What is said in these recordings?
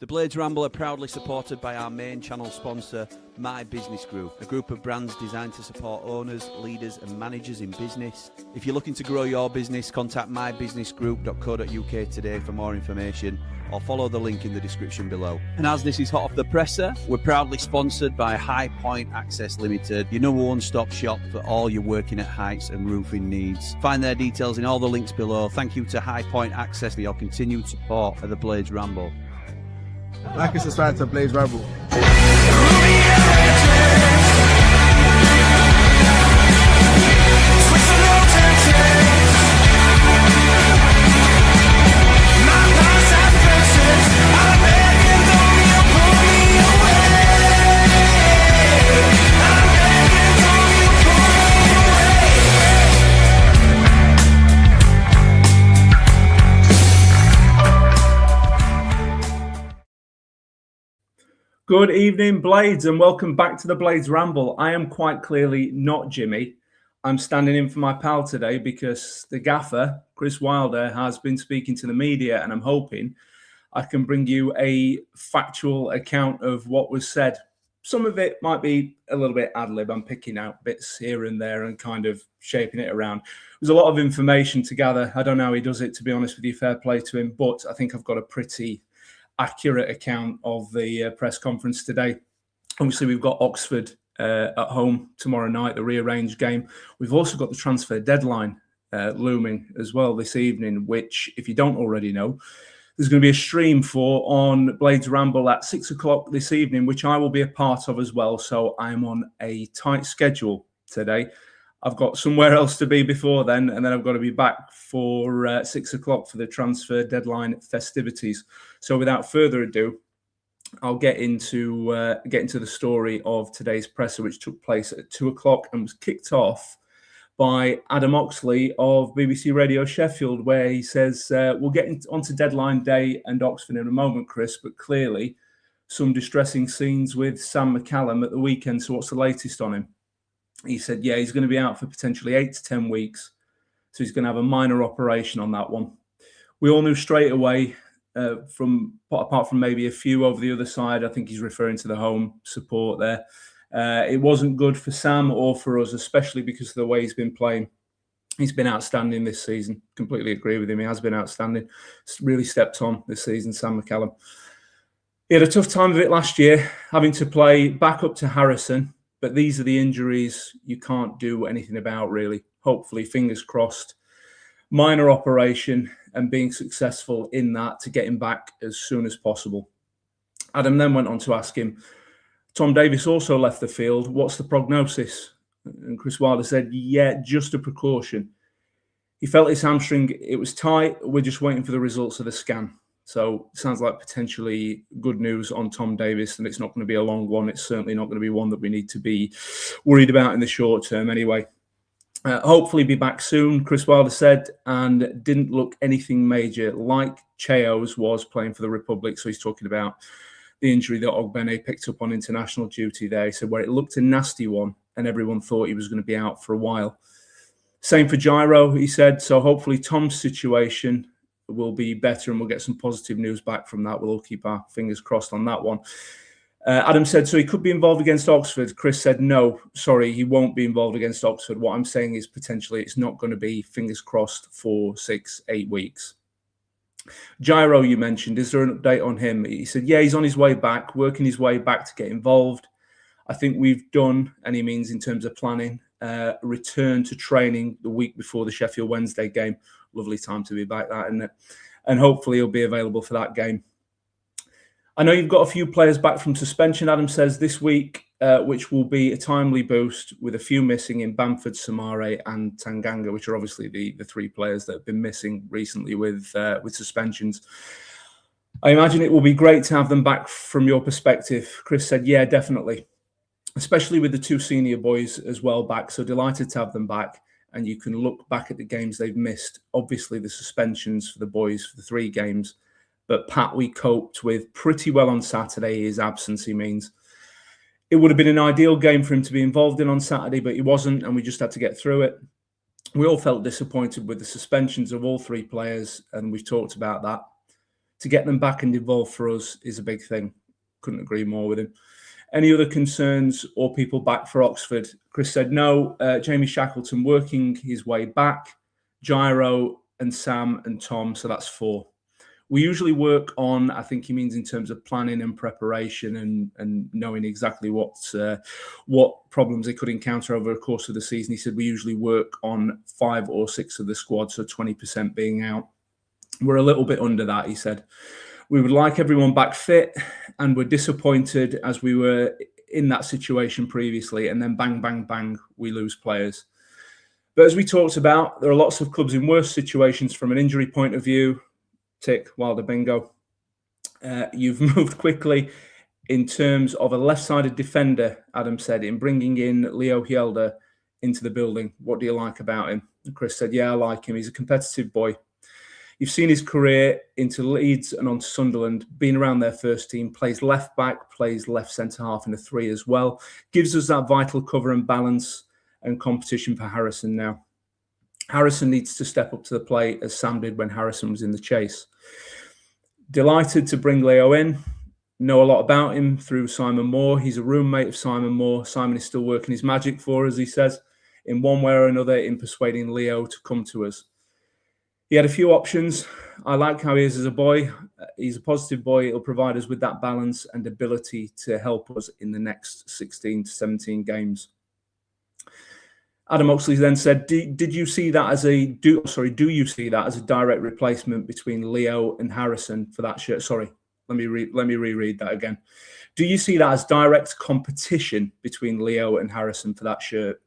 The Blades Ramble are proudly supported by our main channel sponsor, My Business Group, a group of brands designed to support owners, leaders and managers in business. If you're looking to grow your business, contact mybusinessgroup.co.uk today for more information or follow the link in the description below. And as this is hot off the presser, we're proudly sponsored by HI-POINT ACCESS Limited, your number one-stop shop for all your working at heights and roofing needs. Find their details in all the links below. Thank you to HI-POINT ACCESS for your continued support of the Blades Ramble. Like and subscribe to Blades Ramble. Good evening, Blades, and welcome back to the Blades Ramble. I am quite clearly not Jimmy. I'm standing in for my pal today because the gaffer, Chris Wilder, has been speaking to the media, and I'm hoping I can bring you a factual account of what was said. Some of it might be a little bit ad-lib. I'm picking out bits here and there and kind of shaping it around. There's a lot of information to gather. I don't know how he does it, to be honest with you, fair play to him, but I think I've got a pretty accurate account of the press conference today. Obviously, we've got Oxford at home tomorrow night, the rearranged game. We've also got the transfer deadline looming as well this evening, which, if you don't already know, there's going to be a stream for on Blades Ramble at 6 o'clock this evening, which I will be a part of as well. So I'm on a tight schedule today. I've got somewhere else to be before then, and then I've got to be back for 6 o'clock for the transfer deadline festivities. So without further ado, I'll get into the story of today's presser, which took place at 2 o'clock and was kicked off by Adam Oxley of BBC Radio Sheffield, where he says, we'll get onto deadline day and Oxford in a moment, Chris, but clearly some distressing scenes with Sam McCallum at the weekend. So what's the latest on him? He said, yeah, he's going to be out for potentially 8 to 10 weeks. So he's going to have a minor operation on that one. We all knew straight away, apart from maybe a few over the other side, I think he's referring to the home support there. It wasn't good for Sam or for us, especially because of the way he's been playing. He's been outstanding this season. Completely agree with him. He has been outstanding. Really stepped on this season, Sam McCallum. He had a tough time of it last year, having to play back up to Harrison. But these are the injuries you can't do anything about, really. Hopefully, fingers crossed, minor operation and being successful in that to get him back as soon as possible. Adam then went on to ask him, Tom Davies also left the field. What's the prognosis? And Chris Wilder said, yeah, just a precaution. He felt his hamstring. It was tight. We're just waiting for the results of the scan. So it sounds like potentially good news on Tom Davies, and it's not going to be a long one. It's certainly not going to be one that we need to be worried about in the short term anyway. Hopefully be back soon, Chris Wilder said, and didn't look anything major like Cheo's was playing for the Republic. So he's talking about the injury that Ogbene picked up on international duty there. He said where it looked a nasty one and everyone thought he was going to be out for a while. Same for Gyro, he said. So hopefully Tom's situation will be better and we'll get some positive news back from that. We'll all keep our fingers crossed on that one. Adam said, so he could be involved against Oxford. Chris said, no, sorry, he won't be involved against Oxford. What I'm saying is potentially it's not going to be, fingers crossed, for 6-8 weeks. Gyro, you mentioned, is there an update on him? He said, yeah, he's on his way back, working his way back to get involved. I think we've done, and he means in terms of planning, return to training the week before the Sheffield Wednesday game. Lovely time to be back, that, isn't it? And hopefully he'll be available for that game. I know you've got a few players back from suspension, Adam says, this week, which will be a timely boost with a few missing in Bamford, Samare and Tanganga, which are obviously the three players that have been missing recently with suspensions. I imagine it will be great to have them back from your perspective. Chris said, yeah, definitely, especially with the two senior boys as well back. So delighted to have them back. And you can look back at the games they've missed. Obviously, the suspensions for the boys for the 3 games. But Pat, we coped with pretty well on Saturday, his absence, he means. It would have been an ideal game for him to be involved in on Saturday, but he wasn't, and we just had to get through it. We all felt disappointed with the suspensions of all 3 players, and we've talked about that. To get them back and involved for us is a big thing. Couldn't agree more with him. Any other concerns or people back for Oxford? Chris said no. Jamie Shackleton working his way back. Gyro and Sam and Tom, so that's 4. We usually work on, I think he means in terms of planning and preparation and knowing exactly what problems they could encounter over the course of the season. He said we usually work on 5 or 6 of the squad, so 20% being out. We're a little bit under that, he said. We would like everyone back fit, and we're disappointed as we were in that situation previously, and then bang, bang, bang, we lose players. But as we talked about, there are lots of clubs in worse situations from an injury point of view. Tick, Wilder bingo. You've moved quickly in terms of a left-sided defender, Adam said, in bringing in Leo Hjelde into the building. What do you like about him? And Chris said, yeah, I like him. He's a competitive boy. You've seen his career into Leeds and on to Sunderland, been around their first team, plays left back, plays left centre half in a 3 as well. Gives us that vital cover and balance and competition for Harrison now. Harrison needs to step up to the plate as Sam did when Harrison was in the chase. Delighted to bring Leo in. Know a lot about him through Simon Moore. He's a roommate of Simon Moore. Simon is still working his magic for us, he says, in one way or another in persuading Leo to come to us. He had a few options. I like how he is as a boy. He's a positive boy. He'll provide us with that balance and ability to help us in the next 16 to 17 games. Adam Oxley then said, "Did you see that as a do you see that as a direct replacement between Leo and Harrison for that shirt?" Sorry, let me reread that again. Do you see that as direct competition between Leo and Harrison for that shirt?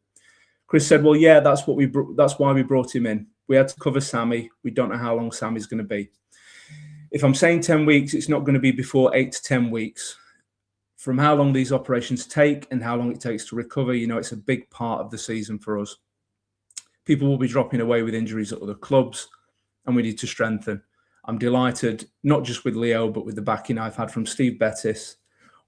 Chris said, "Well, yeah, that's why we brought him in. We had to cover Sammy. We don't know how long Sammy's going to be. If I'm saying 10 weeks, it's not going to be before 8 to 10 weeks. From how long these operations take and how long it takes to recover, you know, it's a big part of the season for us. People will be dropping away with injuries at other clubs, and we need to strengthen. I'm delighted, not just with Leo, but with the backing I've had from Steve Bettis,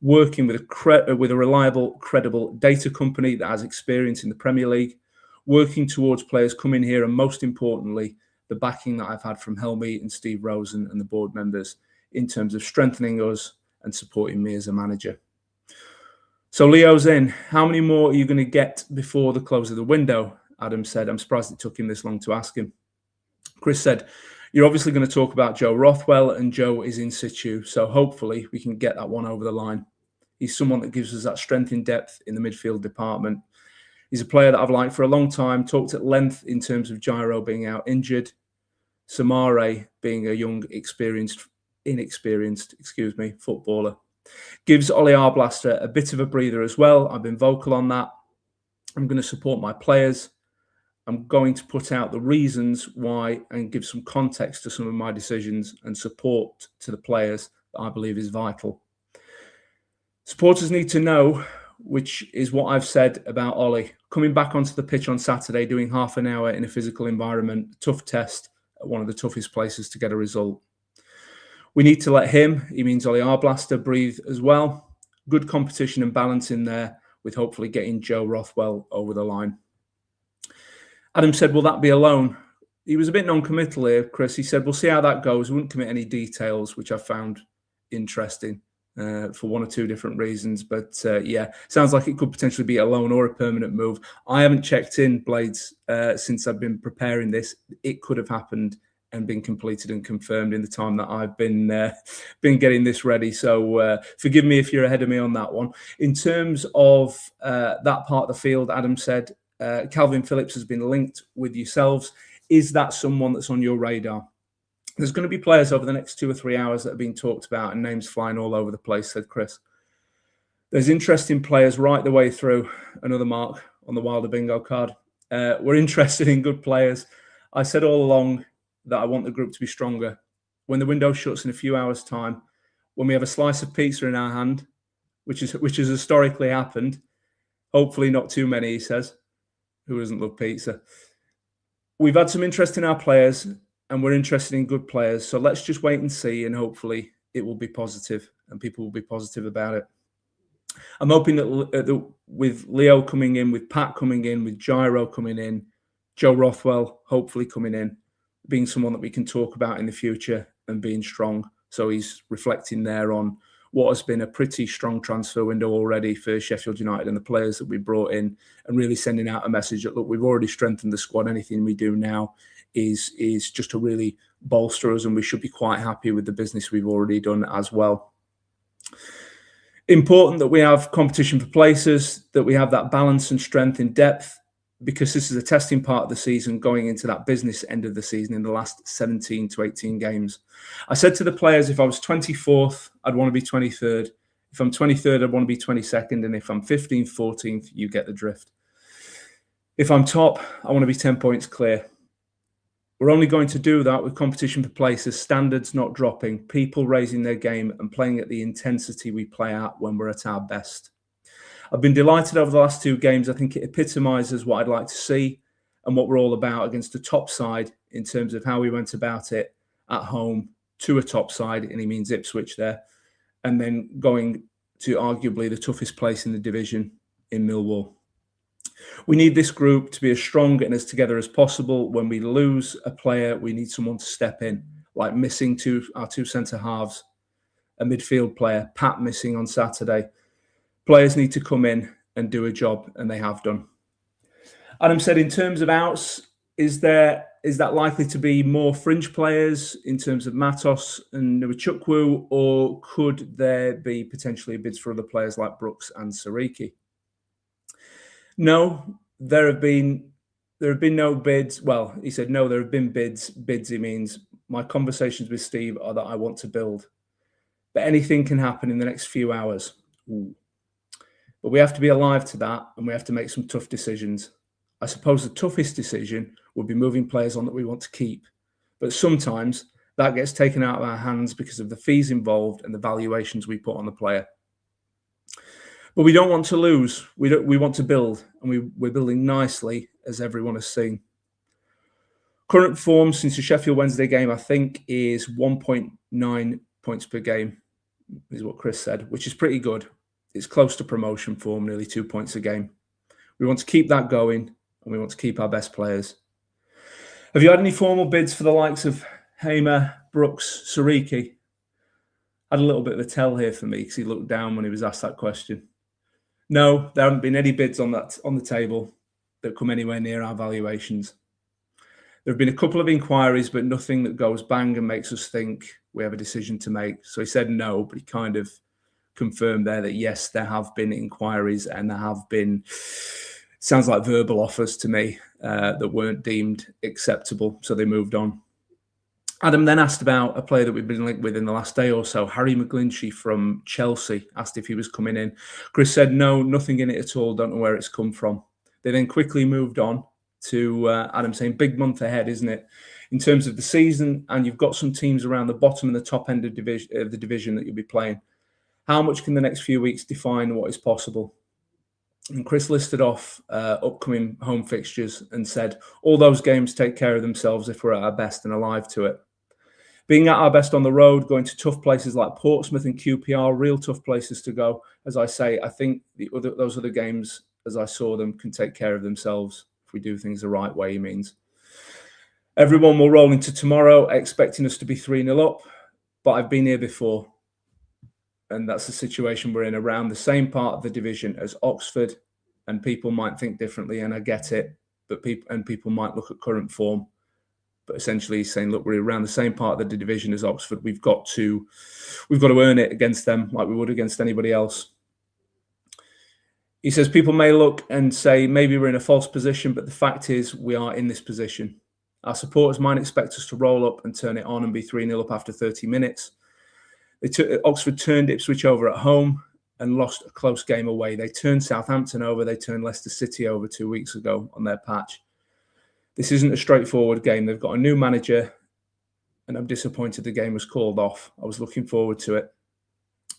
working with a reliable, credible data company that has experience in the Premier League, working towards players coming here, and most importantly, the backing that I've had from Helmy and Steve Rosen and the board members in terms of strengthening us and supporting me as a manager." So Leo's in. How many more are you going to get before the close of the window? Adam said. I'm surprised it took him this long to ask him. Chris said, you're obviously going to talk about Joe Rothwell, and Joe is in situ, so hopefully we can get that one over the line. He's someone that gives us that strength in depth in the midfield department. He's a player that I've liked for a long time, talked at length in terms of Gyro being out injured, Samare being a young, inexperienced footballer. Gives Ollie Arblaster a bit of a breather as well. I've been vocal on that. I'm going to support my players. I'm going to put out the reasons why and give some context to some of my decisions and support to the players that I believe is vital. Supporters need to know, which is what I've said about Ollie. Coming back onto the pitch on Saturday, doing half an hour in a physical environment, tough test at one of the toughest places to get a result. We need to let him, he means Ollie Arblaster, breathe as well. Good competition and balance in there with hopefully getting Joe Rothwell over the line. Adam said, will that be a loan? He was a bit non-committal here, Chris. He said, we'll see how that goes. We wouldn't commit any details, which I found interesting for one or two different reasons. But yeah, sounds like it could potentially be a loan or a permanent move. I haven't checked in, Blades, since I've been preparing this. It could have happened and been completed and confirmed in the time that I've been getting this ready. So forgive me if you're ahead of me on that one. In terms of that part of the field, Adam said, Calvin Phillips has been linked with yourselves. Is that someone that's on your radar? There's going to be players over the next 2 or 3 hours that are being talked about and names flying all over the place, said Chris. There's interesting players right the way through. Another mark on the Wilder bingo card. We're interested in good players. I said all along that I want the group to be stronger. When the window shuts in a few hours' time, when we have a slice of pizza in our hand, which has historically happened, hopefully not too many, he says. Who doesn't love pizza? We've had some interest in our players, and we're interested in good players. So let's just wait and see, and hopefully it will be positive, and people will be positive about it. I'm hoping that with Leo coming in, with Pat coming in, with Gyro coming in, Joe Rothwell hopefully coming in, being someone that we can talk about in the future and being strong. So he's reflecting there on what has been a pretty strong transfer window already for Sheffield United and the players that we brought in, and really sending out a message that, look, we've already strengthened the squad. Anything we do now is just to really bolster us, and we should be quite happy with the business we've already done as well. Important that we have competition for places, that we have that balance and strength in depth, because this is a testing part of the season going into that business end of the season in the last 17 to 18 games. I said to the players, if I was 24th, I'd want to be 23rd. If I'm 23rd, I'd want to be 22nd. And if I'm 15th, 14th, you get the drift. If I'm top, I want to be 10 points clear. We're only going to do that with competition for places, standards not dropping, people raising their game and playing at the intensity we play at when we're at our best. I've been delighted over the last 2 games. I think it epitomises what I'd like to see and what we're all about against the top side in terms of how we went about it at home to a top side, and he means Ipswich there, and then going to arguably the toughest place in the division in Millwall. We need this group to be as strong and as together as possible. When we lose a player, we need someone to step in, like missing our 2 centre-halves, a midfield player, Pat missing on Saturday. Players need to come in and do a job, and they have done. Adam said, in terms of outs, is that likely to be more fringe players in terms of Matos and Nwachukwu, or could there be potentially bids for other players like Brooks and Sariki? No, there have been no bids. Well, he said no, there have been bids. Bids, he means my conversations with Steve are that I want to build, but anything can happen in the next few hours. Ooh. But we have to be alive to that, and we have to make some tough decisions. I suppose the toughest decision would be moving players on that we want to keep. But sometimes that gets taken out of our hands because of the fees involved and the valuations we put on the player. But we don't want to lose. We want to build, and we're building nicely, as everyone has seen. Current form since the Sheffield Wednesday game, I think, is 1.9 points per game, is what Chris said, which is pretty good. It's close to promotion form, nearly 2 points a game. We want to keep that going, and we want to keep our best players. Have you had any formal bids for the likes of Hamer, Brooks, Sariki? Had a little bit of a tell here for me because he looked down when he was asked that question. No, there haven't been any bids on the table that come anywhere near our valuations. There have been a couple of inquiries, but nothing that goes bang and makes us think we have a decision to make. So he said no, but he kind of confirmed there that yes, there have been inquiries, and there have been, sounds like verbal offers to me that weren't deemed acceptable, so they moved on. Adam then asked about a player that we've been linked with in the last day or so, Harry McGlinchey from Chelsea, asked if he was coming in. Chris said no, nothing in it at all, don't know where it's come from. They then quickly moved on to Adam saying, big month ahead, isn't it, in terms of the season, and you've got some teams around the bottom and the top end of the division that you'll be playing. How much can the next few weeks define what is possible? And Chris listed off upcoming home fixtures and said, all those games take care of themselves if we're at our best and alive to it. Being at our best on the road, going to tough places like Portsmouth and QPR, real tough places to go. As I say, I think those other games, as I saw them, can take care of themselves if we do things the right way, he means. Everyone will roll into tomorrow expecting us to be 3-0 up, but I've been here before. And that's the situation we're in, around the same part of the division as Oxford, and people might think differently, and I get it, but people might look at current form. But essentially he's saying, look, we're around the same part of the division as Oxford. We've got to earn it against them like we would against anybody else. He says people may look and say maybe we're in a false position, but the fact is we are in this position. Our supporters might expect us to roll up and turn it on and be 3-0 up after 30 minutes. Oxford turned Ipswich over at home and lost a close game away. They turned Southampton over. They turned Leicester City over 2 weeks ago on their patch. This isn't a straightforward game. They've got a new manager, and I'm disappointed the game was called off. I was looking forward to it.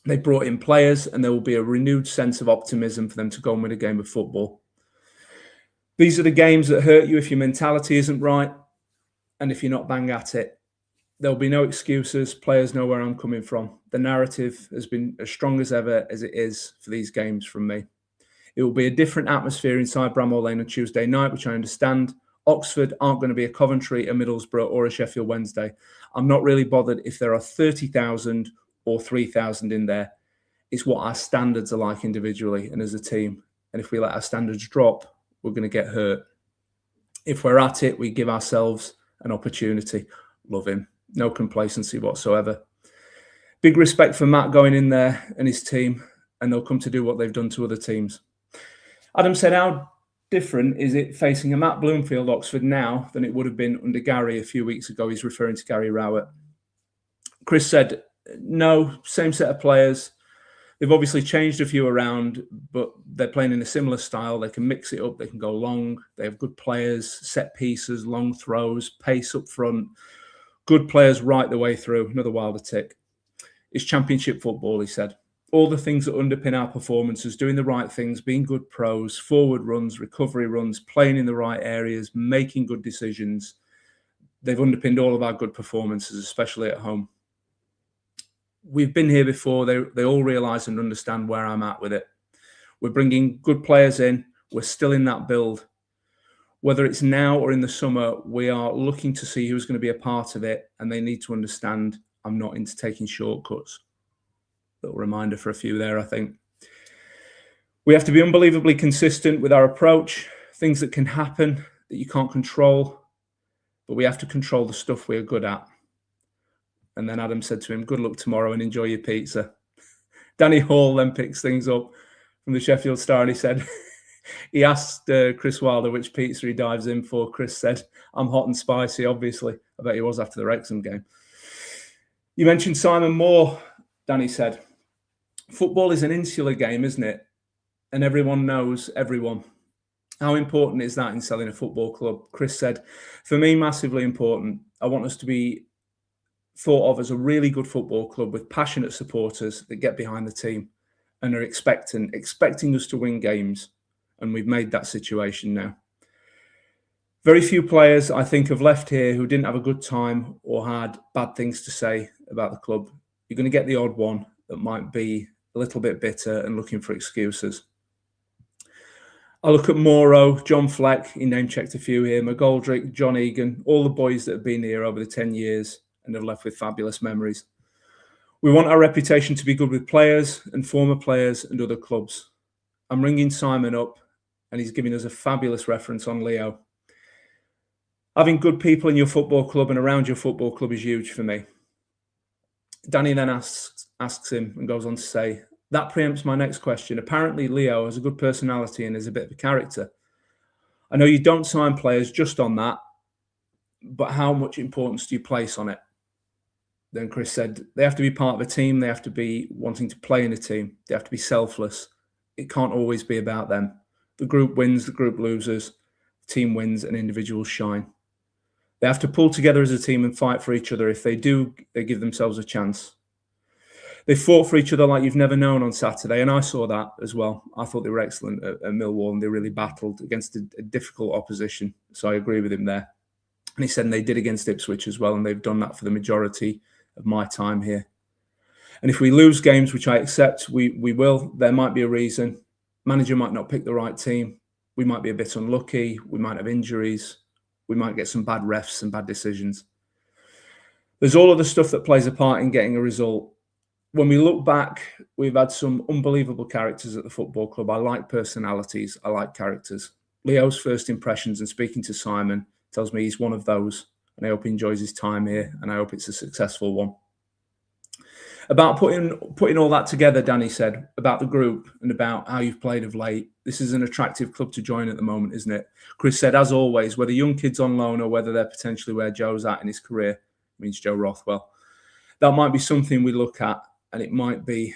They brought in players, and there will be a renewed sense of optimism for them to go and win a game of football. These are the games that hurt you if your mentality isn't right and if you're not bang at it. There'll be no excuses. Players know where I'm coming from. The narrative has been as strong as ever as it is for these games from me. It will be a different atmosphere inside Bramall Lane on Tuesday night, which I understand. Oxford aren't going to be a Coventry, a Middlesbrough or a Sheffield Wednesday. I'm not really bothered if there are 30,000 or 3,000 in there. It's what our standards are like individually and as a team. And if we let our standards drop, we're going to get hurt. If we're at it, we give ourselves an opportunity. Love him. No complacency whatsoever. Big respect for Matt going in there and his team, and they'll come to do what they've done to other teams. Adam said, how different is it facing a Matt Bloomfield Oxford now than it would have been under Gary a few weeks ago? He's referring to Gary Rowett. Chris said, no, same set of players. They've obviously changed a few around, but they're playing in a similar style. They can mix it up. They can go long. They have good players, set pieces, long throws, pace up front. Good players right the way through. Another Wilder tick. It's championship football, he said. All the things that underpin our performances, doing the right things, being good pros, forward runs, recovery runs, playing in the right areas, making good decisions. They've underpinned all of our good performances, especially at home. We've been here before. They all realise and understand where I'm at with it. We're bringing good players in. We're still in that build. Whether it's now or in the summer, we are looking to see who's going to be a part of it, and they need to understand I'm not into taking shortcuts. Little reminder for a few there, I think. We have to be unbelievably consistent with our approach, things that can happen that you can't control, but we have to control the stuff we are good at. And then Adam said to him, good luck tomorrow and enjoy your pizza. Danny Hall then picks things up from the Sheffield Star, and he said, he asked Chris Wilder which pizza he dives in for. Chris said, I'm hot and spicy, obviously. I bet he was after the Wrexham game. You mentioned Simon Moore, Danny said. Football is an insular game, isn't it? And everyone knows everyone. How important is that in selling a football club? Chris said, for me, massively important. I want us to be thought of as a really good football club with passionate supporters that get behind the team and are expecting us to win games. And we've made that situation now. Very few players, I think, have left here who didn't have a good time or had bad things to say about the club. You're going to get the odd one that might be a little bit bitter and looking for excuses. I look at Moro, John Fleck, he name-checked a few here, McGoldrick, John Egan, all the boys that have been here over the 10 years and have left with fabulous memories. We want our reputation to be good with players and former players and other clubs. I'm ringing Simon up and he's giving us a fabulous reference on Leo. Having good people in your football club and around your football club is huge for me. Danny then asks him and goes on to say, that preempts my next question. Apparently, Leo has a good personality and is a bit of a character. I know you don't sign players just on that, but how much importance do you place on it? Then Chris said, they have to be part of a team. They have to be wanting to play in a team. They have to be selfless. It can't always be about them. The group wins, the group loses, the team wins, and individuals shine. They have to pull together as a team and fight for each other. If they do, they give themselves a chance. They fought for each other like you've never known on Saturday, and I saw that as well. I thought they were excellent at Millwall, and they really battled against a difficult opposition. So I agree with him there. And he said they did against Ipswich as well, and they've done that for the majority of my time here. And if we lose games, which I accept, we will, there might be a reason. Manager might not pick the right team. We might be a bit unlucky. We might have injuries. We might get some bad refs and bad decisions. There's all of the stuff that plays a part in getting a result. When we look back, we've had some unbelievable characters at the football club. I like personalities. I like characters. Leo's first impressions and speaking to Simon tells me he's one of those. And I hope he enjoys his time here. And I hope it's a successful one. About putting all that together, Danny said, about the group and about how you've played of late. This is an attractive club to join at the moment, isn't it? Chris said, as always, whether young kids on loan or whether they're potentially where Joe's at in his career, means Joe Rothwell, that might be something we look at, and it might be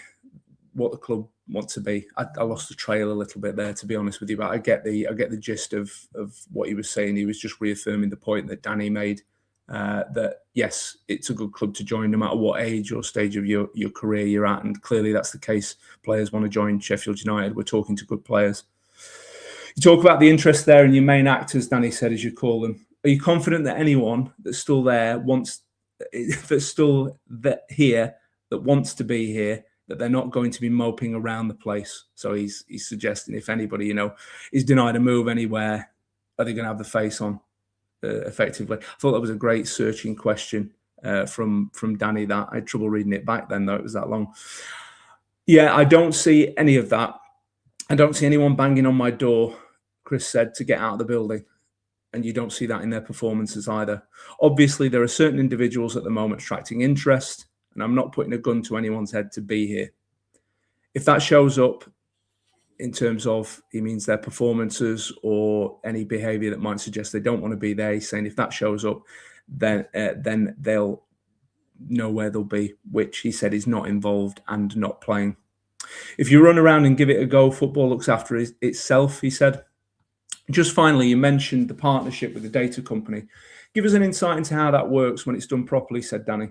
what the club wants to be. I lost the trail a little bit there, to be honest with you, but I get the gist of what he was saying. He was just reaffirming the point that Danny made. That yes, it's a good club to join no matter what age or stage of your career you're at, and clearly that's the case. Players want to join Sheffield United. We're talking to good players. You talk about the interest there in your main actors, Danny said, as you call them. Are you confident that anyone that's still there here that wants to be here, that they're not going to be moping around the place? So he's suggesting if anybody is denied a move anywhere, are they going to have the face on? effectively. I thought that was a great searching question from Danny. That I had trouble reading it back then, though it was that long. Yeah, I don't see any of that. I don't see anyone banging on my door, Chris said, to get out of the building. And you don't see that in their performances either. Obviously, there are certain individuals at the moment attracting interest, and I'm not putting a gun to anyone's head to be here. If that shows up in terms of, he means their performances or any behavior that might suggest they don't want to be there, he's saying if that shows up, then they'll know where they'll be, which he said is not involved and not playing. If you run around and give it a go, football looks after itself, he said. Just finally, you mentioned the partnership with the data company. Give us an insight into how that works when it's done properly, said Danny.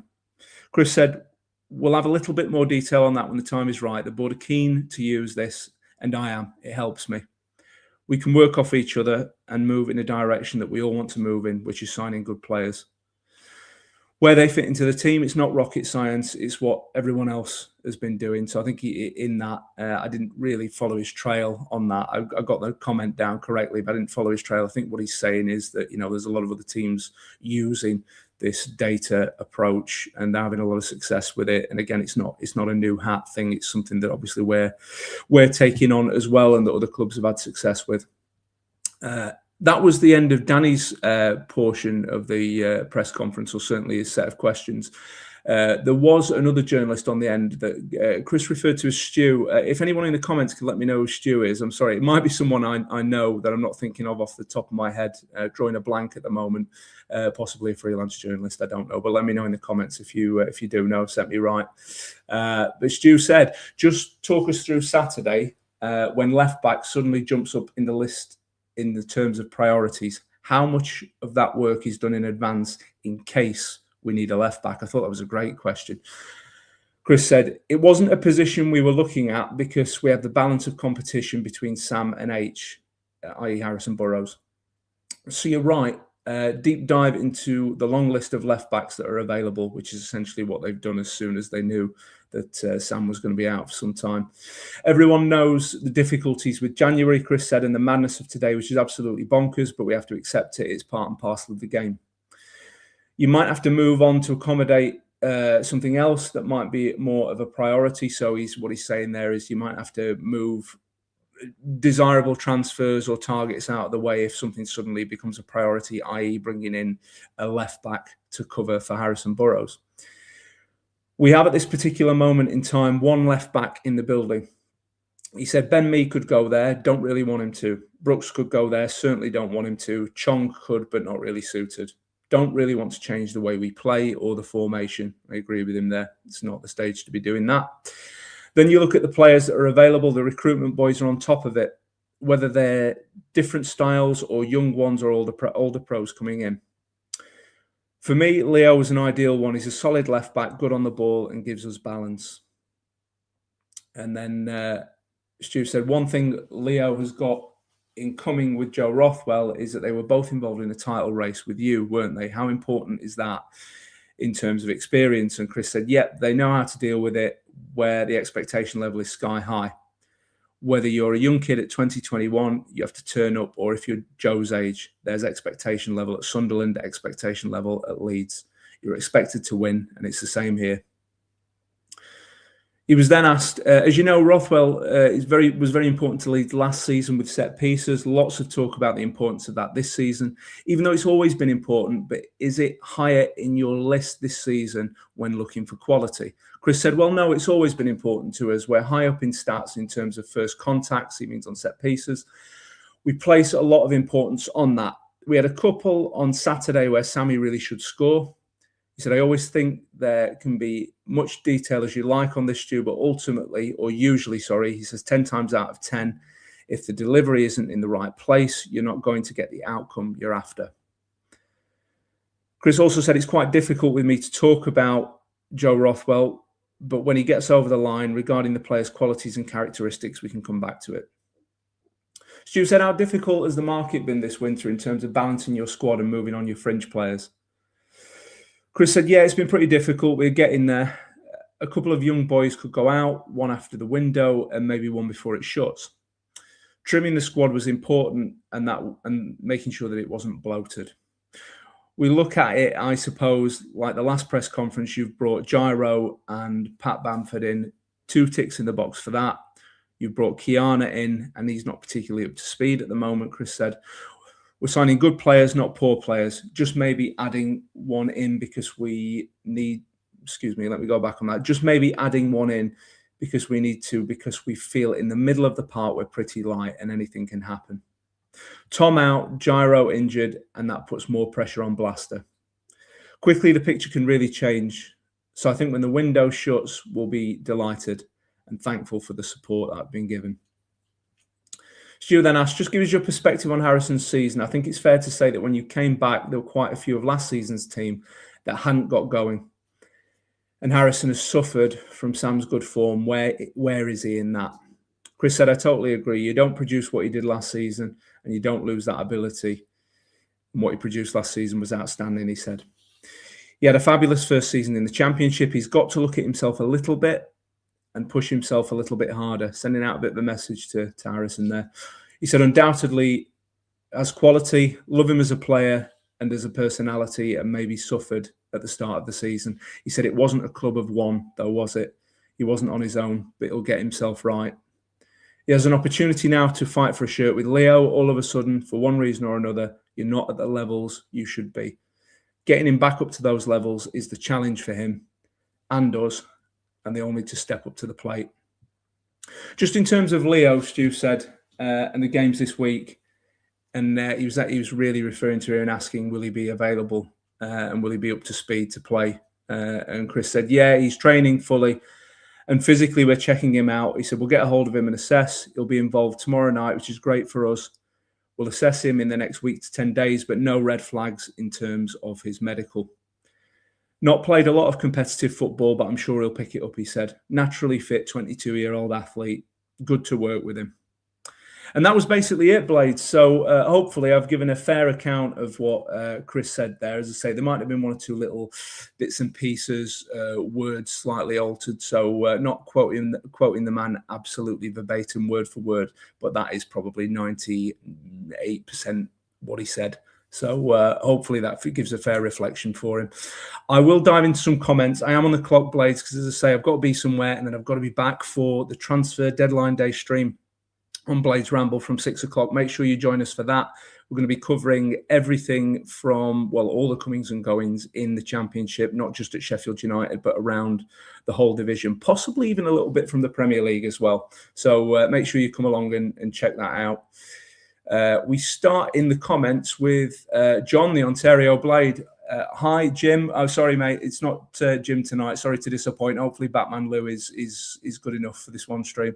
Chris said, we'll have a little bit more detail on that when the time is right. The board are keen to use this, and I am. It helps me. We can work off each other and move in a direction that we all want to move in, which is signing good players. Where they fit into the team, it's not rocket science. It's what everyone else has been doing. So I think in that, I didn't really follow his trail on that. I got the comment down correctly, but I didn't follow his trail. I think what he's saying is that, you know, there's a lot of other teams using this data approach and they're having a lot of success with it. And again, it's not a new hat thing. It's something that obviously we're taking on as well, and that other clubs have had success with. That was the end of Danny's portion of the press conference, or certainly his set of questions. There was another journalist on the end that Chris referred to as Stu. If anyone in the comments can let me know who Stu is, I'm sorry. It might be someone I know that I'm not thinking of off the top of my head, drawing a blank at the moment, possibly a freelance journalist, I don't know. But let me know in the comments if you do know, set me right. But Stu said, just talk us through Saturday when left back suddenly jumps up in the list in the terms of priorities. How much of that work is done in advance in case we need a left back? I thought that was a great question. Chris said, it wasn't a position we were looking at because we have the balance of competition between Sam and H, i.e. Harrison Burrows. So you're right. Deep dive into the long list of left backs that are available, which is essentially what they've done as soon as they knew that Sam was going to be out for some time. Everyone knows the difficulties with January, Chris said, and the madness of today, which is absolutely bonkers, but we have to accept it. It's part and parcel of the game. You might have to move on to accommodate something else that might be more of a priority. So what he's saying there is you might have to move desirable transfers or targets out of the way if something suddenly becomes a priority, i.e. bringing in a left back to cover for Harrison Burrows. We have at this particular moment in time one left back in the building. He said Ben Mee could go there, don't really want him to. Brooks could go there, certainly don't want him to. Chong could, but not really suited. Don't really want to change the way we play or the formation. I agree with him there. It's not the stage to be doing that. Then you look at the players that are available. The recruitment boys are on top of it, whether they're different styles or young ones or older pros coming in. For me, Leo is an ideal one. He's a solid left back, good on the ball, and gives us balance. And then Stu said, one thing Leo has got in coming with Joe Rothwell is that they were both involved in a title race with you, weren't they? How important is that in terms of experience? And Chris said, yep, they know how to deal with it where the expectation level is sky high. Whether you're a young kid at 2021, you have to turn up, or if you're Joe's age, there's expectation level at Sunderland, expectation level at Leeds. You're expected to win, and it's the same here. He was then asked, as you know, Rothwell was very important to Leeds last season with set pieces. Lots of talk about the importance of that this season, even though it's always been important. But is it higher in your list this season when looking for quality? Chris said, well, no, it's always been important to us. We're high up in stats in terms of first contacts. It means on set pieces. We place a lot of importance on that. We had a couple on Saturday where Sammy really should score. He said, I always think there can be much detail as you like on this, Stu, but ultimately, or usually, sorry, he says 10 times out of 10, if the delivery isn't in the right place, you're not going to get the outcome you're after. Chris also said it's quite difficult with me to talk about Joe Rothwell, but when he gets over the line regarding the player's qualities and characteristics, we can come back to it. Stu said, how difficult has the market been this winter in terms of balancing your squad and moving on your fringe players? Chris said, yeah, it's been pretty difficult. We're getting there. A couple of young boys could go out, one after the window and maybe one before it shuts. Trimming the squad was important and making sure that it wasn't bloated. we look at it, I suppose, like the last press conference, you've brought Gyro and Pat Bamford in, 2 ticks in the box for that. You've brought Kiana in, and he's not particularly up to speed at the moment, Chris said. We're signing good players, not poor players. Just maybe adding one in because we need, let me go back on that. Just maybe adding one in because we need to, because we feel in the middle of the park we're pretty light and anything can happen. Tom out, Gyro injured, and that puts more pressure on Blaster. Quickly, the picture can really change. So I think when the window shuts, we'll be delighted and thankful for the support that I've been given. Stu then asked, just give us your perspective on Harrison's season. I think it's fair to say that when you came back, there were quite a few of last season's team that hadn't got going. And Harrison has suffered from Sam's good form. Where is he in that? Chris said, I totally agree. You don't produce what you did last season and you don't lose that ability. And what he produced last season was outstanding, he said. He had a fabulous first season in the Championship. He's got to look at himself a little bit and push himself a little bit harder, sending out a bit of a message to Harrison there. He said, undoubtedly, has quality, love him as a player and as a personality, and maybe suffered at the start of the season. He said it wasn't a club of one, though, was it? He wasn't on his own, but he'll get himself right. He has an opportunity now to fight for a shirt with Leo. All of a sudden, for one reason or another, you're not at the levels you should be. Getting him back up to those levels is the challenge for him and us, and they all need to step up to the plate. Just in terms of Leo, Stu said, and the games this week, and he was really referring to her and asking, will he be available and will he be up to speed to play? And Chris said, yeah, he's training fully. And physically, we're checking him out. He said, we'll get a hold of him and assess. He'll be involved tomorrow night, which is great for us. We'll assess him in the next week to 10 days, but no red flags in terms of his medical. Not played a lot of competitive football, but I'm sure he'll pick it up, he said. Naturally fit, 22-year-old athlete. Good to work with him. And that was basically it, Blades. So hopefully I've given a fair account of what Chris said there. As I say, there might have been one or two little bits and pieces, words slightly altered. So not quoting the man absolutely verbatim, word for word, but that is probably 98% what he said. So hopefully that gives a fair reflection for him. I will dive into some comments. I am on the clock, Blades, because as I say, I've got to be somewhere and then I've got to be back for the transfer deadline day stream on Blades Ramble from 6 o'clock. Make sure you join us for that. We're going to be covering everything from, well, all the comings and goings in the Championship, not just at Sheffield United, but around the whole division, possibly even a little bit from the Premier League as well. So make sure you come along and check that out. We start in the comments with John, the Ontario Blade. Hi, Jim. Oh, sorry, mate. It's not Jim tonight. Sorry to disappoint. Hopefully, Batman Lou is good enough for this one stream.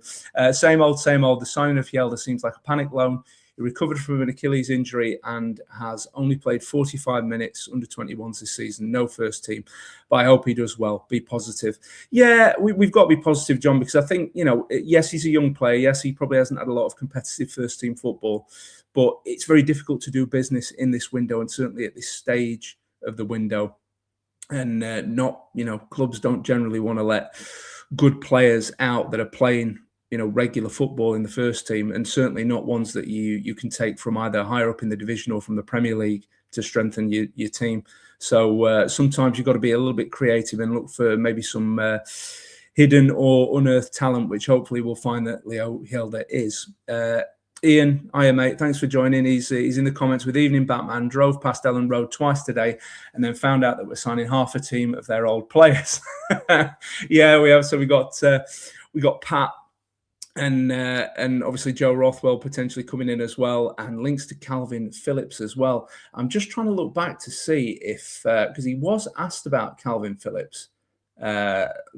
Same old, same old. The signing of Yelda seems like a panic loan. He recovered from an Achilles injury and has only played 45 minutes under 21s this season. No first team, but I hope he does well. Be positive. Yeah, we've got to be positive, John, because I think, yes, he's a young player. Yes, he probably hasn't had a lot of competitive first team football, but it's very difficult to do business in this window and certainly at this stage of the window. And clubs don't generally want to let good players out that are playing regular football in the first team, and certainly not ones that you can take from either higher up in the division or from the Premier League to strengthen your team. So sometimes you've got to be a little bit creative and look for maybe some hidden or unearthed talent, which hopefully we'll find that Leo Yelda is. Ian, hiya mate, thanks for joining. He's in the comments with Evening Batman, drove past Ellen Road twice today and then found out that we're signing half a team of their old players. Yeah, we have. So we got Pat and obviously Joe Rothwell potentially coming in as well, and links to Calvin Phillips as well. I'm just trying to look back to see if because he was asked about Calvin Phillips,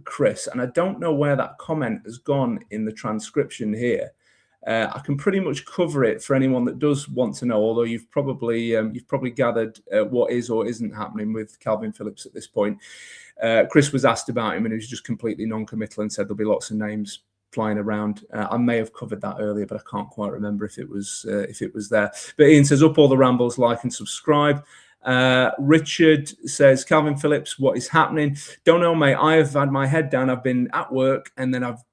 Chris, and I don't know where that comment has gone in the transcription here. I can pretty much cover it for anyone that does want to know, although you've probably gathered what is or isn't happening with Calvin Phillips at this point. Chris was asked about him and he was just completely non-committal and said there'll be lots of names flying around. I may have covered that earlier, but I can't quite remember if it was there. But Ian says, up all the rambles, like and subscribe. Richard says, Calvin Phillips, what is happening? Don't know, mate. I have had my head down. I've been at work and then I've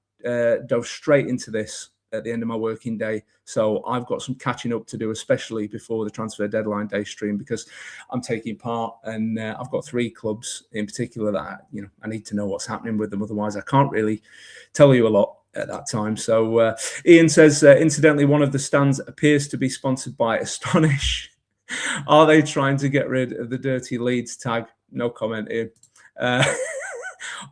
dove straight into this. at the end of my working day. So I've got some catching up to do, especially before the transfer deadline day stream, because I'm taking part, and I've got 3 clubs in particular that I need to know what's happening with them. Otherwise, I can't really tell you a lot at that time. So Ian says, incidentally, one of the stands appears to be sponsored by Astonish. Are they trying to get rid of the dirty Leeds tag? No comment, Ian.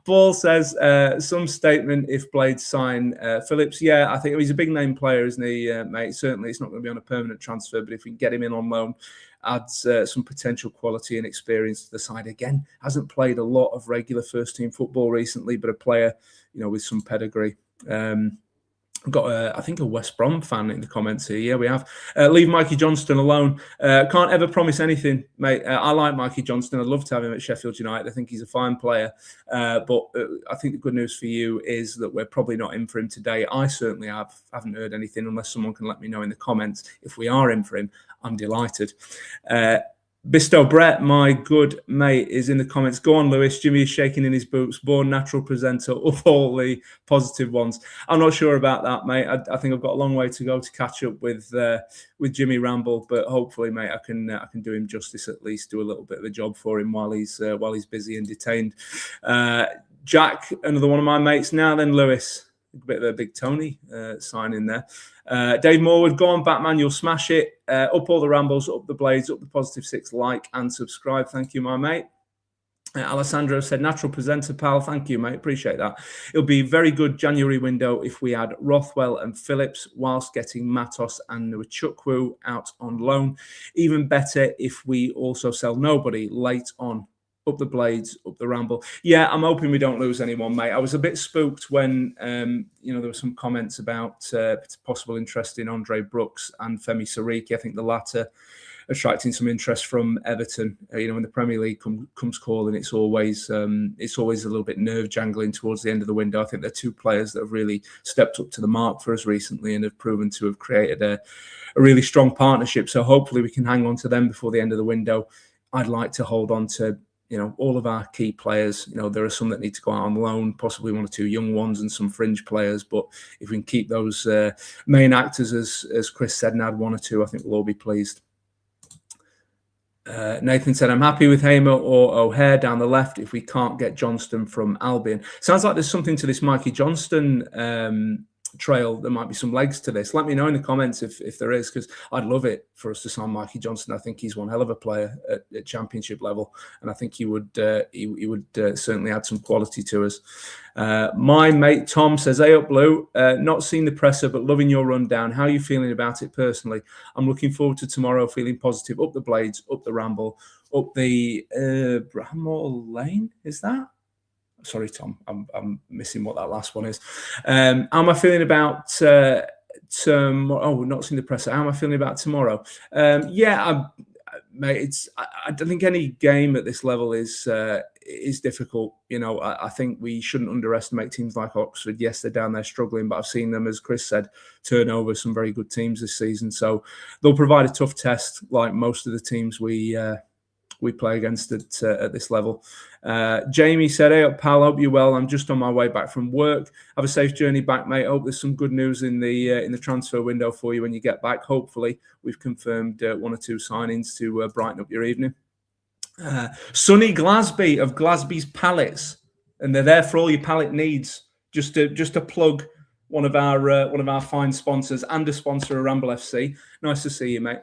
Paul says, some statement if Blades sign Phillips. Yeah, I think he's a big name player, isn't he, mate? Certainly it's not going to be on a permanent transfer, but if we can get him in on loan, adds some potential quality and experience to the side. Again, hasn't played a lot of regular first-team football recently, but a player, with some pedigree. I've got, I think, a West Brom fan in the comments here. Yeah, we have. Leave Mikey Johnston alone. Can't ever promise anything, mate. I like Mikey Johnston. I'd love to have him at Sheffield United. I think he's a fine player. But I think the good news for you is that we're probably not in for him today. I certainly haven't heard anything, unless someone can let me know in the comments. If we are in for him, I'm delighted. Bisto Brett, my good mate, is in the comments. Go on, Lewis. Jimmy is shaking in his boots. Born natural presenter of all the positive ones. I'm not sure about that, mate. I think I've got a long way to go to catch up with Jimmy Ramble, but hopefully, mate, I can do him justice, at least do a little bit of a job for him while he's busy and detained. Jack, another one of my mates. Now then, Lewis. A bit of a big Tony sign in there. Dave Morwood, go on, Batman, you'll smash it. Up all the rambles, up the blades, up the positive 6, like and subscribe. Thank you, my mate. Alessandro said, natural presenter, pal. Thank you, mate. Appreciate that. It'll be a very good January window if we add Rothwell and Phillips whilst getting Matos and Nwachukwu out on loan. Even better if we also sell nobody late on. Up the blades, up the ramble. Yeah, I'm hoping we don't lose anyone, mate. I was a bit spooked when, there were some comments about possible interest in Andre Brooks and Femi Sariki. I think the latter attracting some interest from Everton. When the Premier League comes calling, it's always a little bit nerve jangling towards the end of the window. I think they're 2 players that have really stepped up to the mark for us recently and have proven to have created a really strong partnership. So hopefully we can hang on to them before the end of the window. I'd like to hold on to all of our key players. There are some that need to go out on loan, possibly 1 or 2 young ones and some fringe players. But if we can keep those main actors, as Chris said, and add 1 or 2, I think we'll all be pleased. Nathan said, I'm happy with Hamer or O'Hare down the left if we can't get Johnston from Albion. Sounds like there's something to this Mikey Johnston trail. There might be some legs to this. Let me know in the comments if there is, because I'd love it for us to sign Mikey Johnston. I think he's one hell of a player at championship level, and I think he would certainly add some quality to us. My mate Tom says, hey up Blue, not seen the presser but loving your rundown. How are you feeling about it personally? I'm looking forward to tomorrow, feeling positive. Up the blades, up the ramble, up the Bramall Lane, is that? Sorry, Tom, I'm missing what that last one is. How am I feeling about not seeing the presser? How am I feeling about tomorrow? Mate, I don't think any game at this level is difficult. I think we shouldn't underestimate teams like Oxford. Yes, they're down there struggling, but I've seen them, as Chris said, turn over some very good teams this season. So they'll provide a tough test, like most of the teams we play against at this level. Jamie said, hey up pal, hope you're well. I'm just on my way back from work. Have a safe journey back, mate. Hope there's some good news in the transfer window for you when you get back. Hopefully we've confirmed 1 or 2 signings to brighten up your evening. Sonny Glasby of Glasby's Pallets, and they're there for all your pallet needs. Just to plug one of our fine sponsors and a sponsor of Ramble FC. Nice to see you, mate.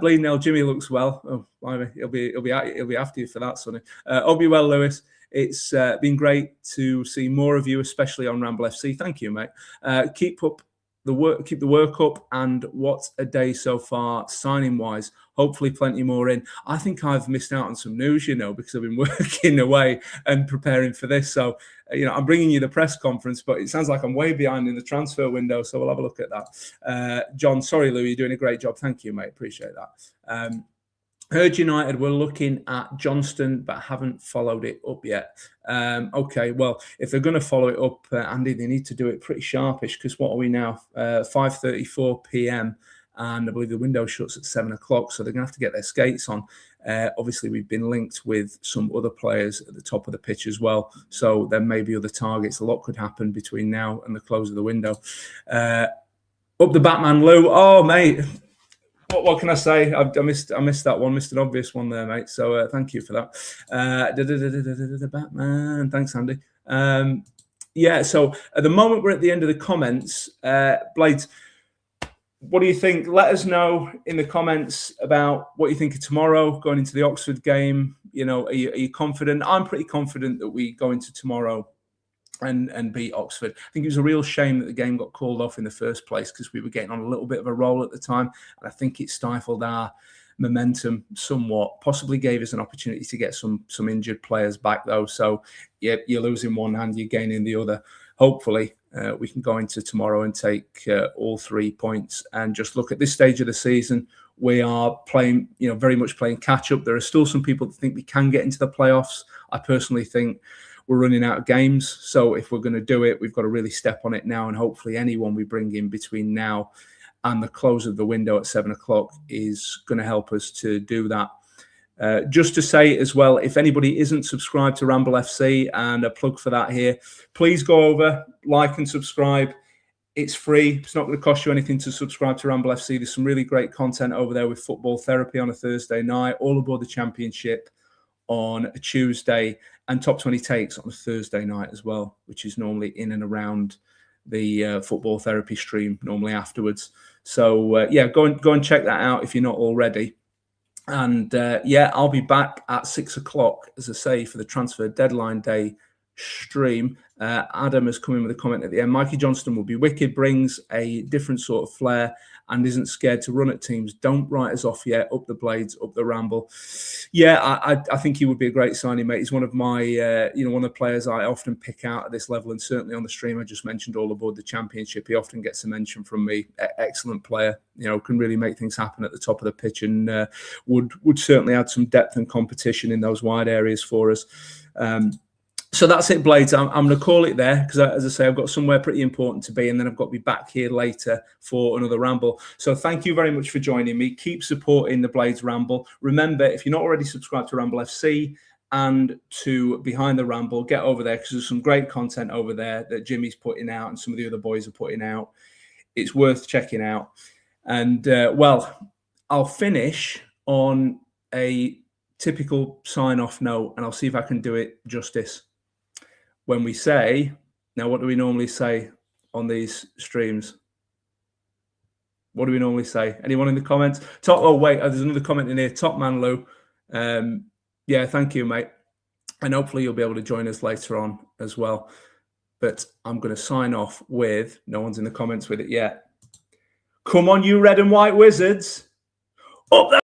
Bleeding Nail, Jimmy looks well. Oh, blimey, he'll be after you for that, Sonny. Hope you well, Lewis. It's been great to see more of you, especially on Ramble FC. Thank you, mate. Keep the work up, and what a day so far, signing wise. Hopefully plenty more in. I think I've missed out on some news, because I've been working away and preparing for this. So, I'm bringing you the press conference, but it sounds like I'm way behind in the transfer window. So we'll have a look at that. John, sorry, Lou, you're doing a great job. Thank you, mate. Appreciate that. Heard United were looking at Johnston, but haven't followed it up yet. Okay, well, if they're going to follow it up, Andy, they need to do it pretty sharpish, because what are we now? 5:34 p.m. and I believe the window shuts at 7 o'clock, so they're going to have to get their skates on. Obviously, we've been linked with some other players at the top of the pitch as well, so there may be other targets. A lot could happen between now and the close of the window. Up the Batman, Lou. Oh, mate. What can I say? I missed that one. Missed an obvious one there, mate. So thank you for that. Batman. Thanks, Andy. Yeah. So at the moment, we're at the end of the comments. Blades, what do you think? Let us know in the comments about what you think of tomorrow going into the Oxford game. You know, are you confident? I'm pretty confident that we go into tomorrow and beat Oxford. I think it was a real shame that the game got called off in the first place because we were getting on a little bit of a roll at the time. And I think it stifled our momentum somewhat, possibly gave us an opportunity to get some injured players back though. So yeah, you're losing one hand, you're gaining the other. Hopefully we can go into tomorrow and take all 3 points. And just look, at this stage of the season, we are playing, very much playing catch up. There are still some people that think we can get into the playoffs. I personally think we're running out of games. So if we're going to do it, we've got to really step on it now. And hopefully anyone we bring in between now and the close of the window at 7 o'clock is going to help us to do that. Just to say as well, if anybody isn't subscribed to Ramble FC, and a plug for that here, please go over, like and subscribe. It's free. It's not going to cost you anything to subscribe to Ramble FC. There's some really great content over there with football therapy on a Thursday night, all aboard the championship on a Tuesday, and top 20 takes on a Thursday night as well, which is normally in and around the football therapy stream normally afterwards. So yeah, go and check that out if you're not already. And yeah, I'll be back at 6 o'clock, as I say, for the transfer deadline day stream. Adam has come in with a comment at the end. Mikey Johnston will be wicked, brings a different sort of flair and isn't scared to run at teams. Don't write us off yet. Up the Blades, up the Ramble. Yeah, I think he would be a great signing, mate. He's one of my, one of the players I often pick out at this level, and certainly on the stream I just mentioned, all aboard the championship. He often gets a mention from me. Excellent player, can really make things happen at the top of the pitch, and would certainly add some depth and competition in those wide areas for us. So that's it, Blades. I'm going to call it there because, as I say, I've got somewhere pretty important to be, and then I've got to be back here later for another Ramble. So thank you very much for joining me. Keep supporting the Blades Ramble. Remember, if you're not already subscribed to Ramble FC and to Behind the Ramble, get over there because there's some great content over there that Jimmy's putting out and some of the other boys are putting out. It's worth checking out. And, well, I'll finish on a typical sign-off note, and I'll see if I can do it justice. When we say, now what do we normally say on these streams? What do we normally say? Anyone in the comments? There's another comment in here. Top man, Lou. Yeah, thank you, mate. And hopefully you'll be able to join us later on as well. But I'm going to sign off with, no one's in the comments with it yet. Come on, you red and white wizards. Up the